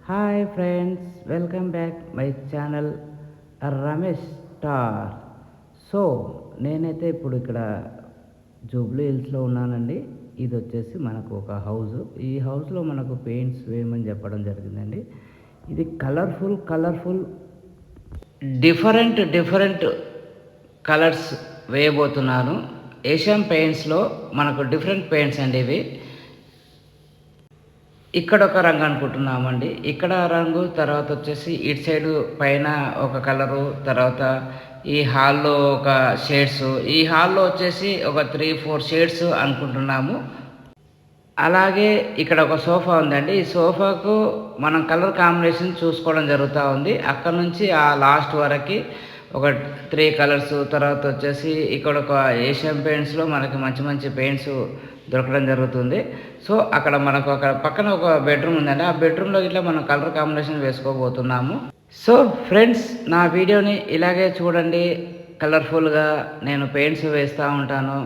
Hi friends, welcome back my channel Ramesh star. So నేనైతే ఇప్పుడు ఇక్కడ జూబ్లీ హిల్స్లో ఉన్నానండి. ఇది వచ్చేసి మనకు ఒక హౌస్. ఈ హౌస్లో మనకు పెయింట్స్ వేయమని చెప్పడం జరిగిందండి. ఇది కలర్ఫుల్ డిఫరెంట్ కలర్స్ వేయబోతున్నాను. ఏషియన్ పెయింట్స్లో మనకు డిఫరెంట్ పెయింట్స్ అండి ఇవి. ఇక్కడ ఒక రంగు అనుకుంటున్నామండి. ఇక్కడ రంగు, తర్వాత వచ్చేసి ఇటు సైడు పైన ఒక కలరు, తర్వాత ఈ హాల్లో ఒక షేడ్స్, ఈ హాల్లో వచ్చేసి ఒక 3-4 షేడ్స్ అనుకుంటున్నాము. అలాగే ఇక్కడ ఒక సోఫా ఉందండి. ఈ సోఫాకు మనం కలర్ కాంబినేషన్ చూసుకోవడం జరుగుతూ ఉంది. అక్కడ నుంచి ఆ లాస్ట్ వరకు ఒక 3 కలర్స్. తర్వాత వచ్చేసి ఇక్కడ ఒక ఏషియన్ పెయింట్స్లో మనకి మంచి పెయింట్స్ దొరకడం జరుగుతుంది. సో అక్కడ మనకు ఒక పక్కన ఒక బెడ్రూమ్ ఉందండి. ఆ బెడ్రూమ్లో ఇట్లా మనం కలర్ కాంబినేషన్ వేసుకోబోతున్నాము. సో ఫ్రెండ్స్, నా వీడియోని ఇలాగే చూడండి. కలర్ఫుల్గా నేను పెయింట్స్ వేస్తూ ఉంటాను.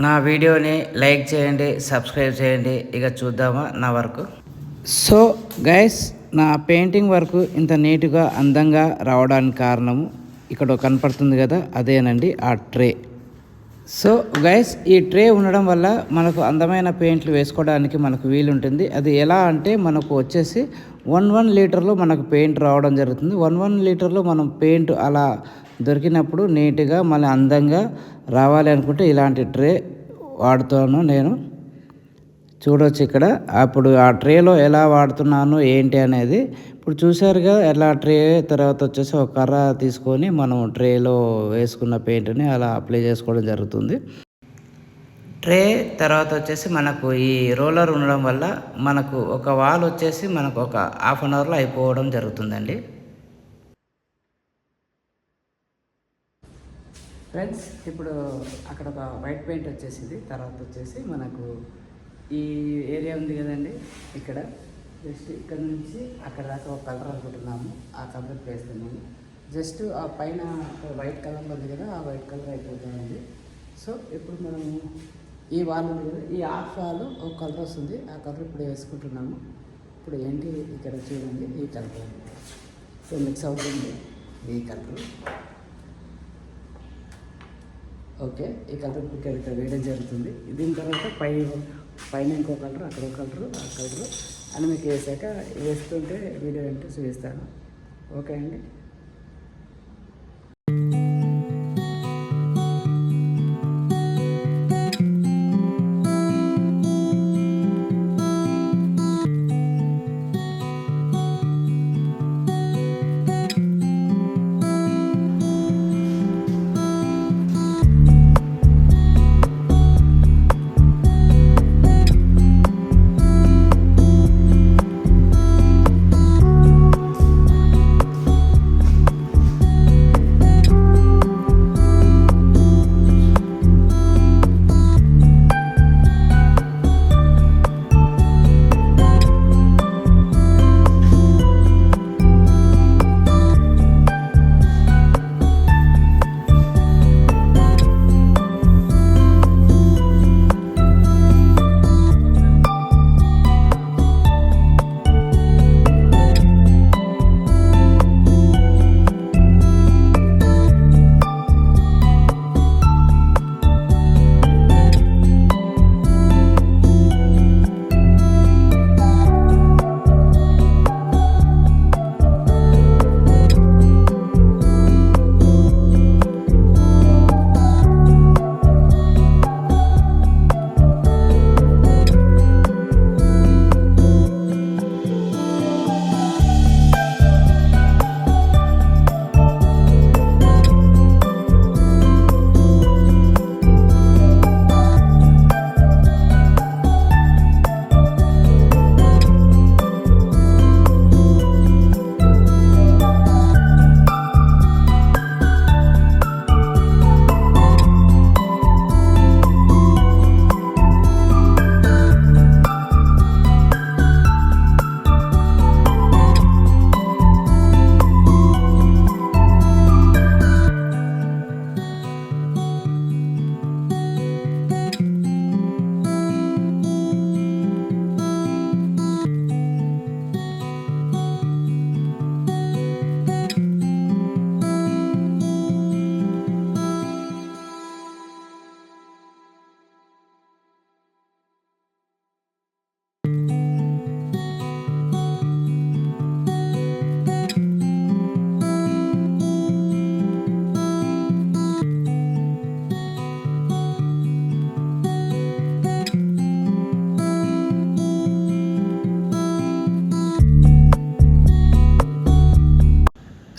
నా వీడియోని లైక్ చేయండి, సబ్స్క్రైబ్ చేయండి. ఇక చూద్దామా నా వర్క్. సో గైస్, నా పెయింటింగ్ వర్క్ ఇంత నీట్గా అందంగా రావడానికి కారణము ఇక్కడ కనపడుతుంది కదా, అదేనండి ఆ ట్రే. సో గైస్, ఈ ట్రే ఉండడం వల్ల మనకు అందమైన పెయింట్లు వేసుకోవడానికి మనకు వీలుంటుంది. అది ఎలా అంటే మనకు వచ్చేసి 1 లీటర్లో మనకు పెయింట్ రావడం జరుగుతుంది. 1 లీటర్లో మనం పెయింట్ అలా దొరికినప్పుడు నీట్గా మళ్ళీ అందంగా రావాలి అనుకుంటే ఇలాంటి ట్రే వాడుతాను నేను. చూడవచ్చు ఇక్కడ. అప్పుడు ఆ ట్రేలో ఎలా వాడుతున్నాను ఏంటి అనేది ఇప్పుడు చూసారుగా. ఎలా ట్రే తర్వాత వచ్చేసి ఒక కర్ర తీసుకొని మనం ట్రేలో వేసుకున్న పెయింట్ని అలా అప్లై చేసుకోవడం జరుగుతుంది. ట్రే తర్వాత వచ్చేసి మనకు ఈ రోలర్ ఉండడం వల్ల మనకు ఒక వాల్ వచ్చేసి మనకు ఒక హాఫ్ అన్ అవర్లో అయిపోవడం జరుగుతుందండి. ఫ్రెండ్స్, ఇప్పుడు అక్కడ ఒక వైట్ పెయింట్ వచ్చేసింది. తర్వాత వచ్చేసి మనకు ఈ ఏరియా ఉంది కదండి, ఇక్కడ జస్ట్ ఇక్కడ నుంచి అక్కడ దాకా ఒక కలర్ అనుకుంటున్నాము. ఆ కలర్ వేస్తున్నాము. జస్ట్ ఆ పైన వైట్ కలర్ ఉంది కదా, ఆ వైట్ కలర్ అయిపోతుందండి. సో ఇప్పుడు మనము ఈ వాల్ ఉంది కదా, ఈ హాఫ్ వాల్ ఒక కలర్ వస్తుంది. ఆ కలర్ ఇప్పుడు వేసుకుంటున్నాము. ఇప్పుడు ఏంటి ఇక్కడ చూడండి, ఈ కలర్ సో మిక్స్ అవుతుంది ఈ కలర్. ఓకే, ఈ కలర్ ఇక్కడ వేయడం జరుగుతుంది. దీని తర్వాత పైన ఇంకో కలర్, అక్కడ ఒక కలరు, ఆ కలరు అని మీకు వేసాక వేస్తుంటే వీడియో ఏంటో చూపిస్తాను. ఓకే అండి.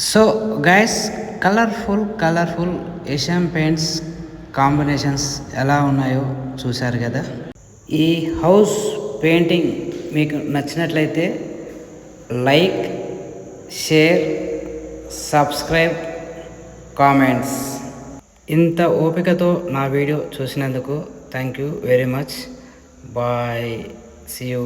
So guys, colourful Asian paints combinations ఎలా ఉన్నాయో చూశారు కదా. ఈ హౌస్ పెయింటింగ్ మీకు నచ్చినట్లయితే లైక్, షేర్, సబ్స్క్రైబ్, కామెంట్స్. ఇంత ఓపికతో నా వీడియో చూసినందుకు thank you very much. Bye, see you.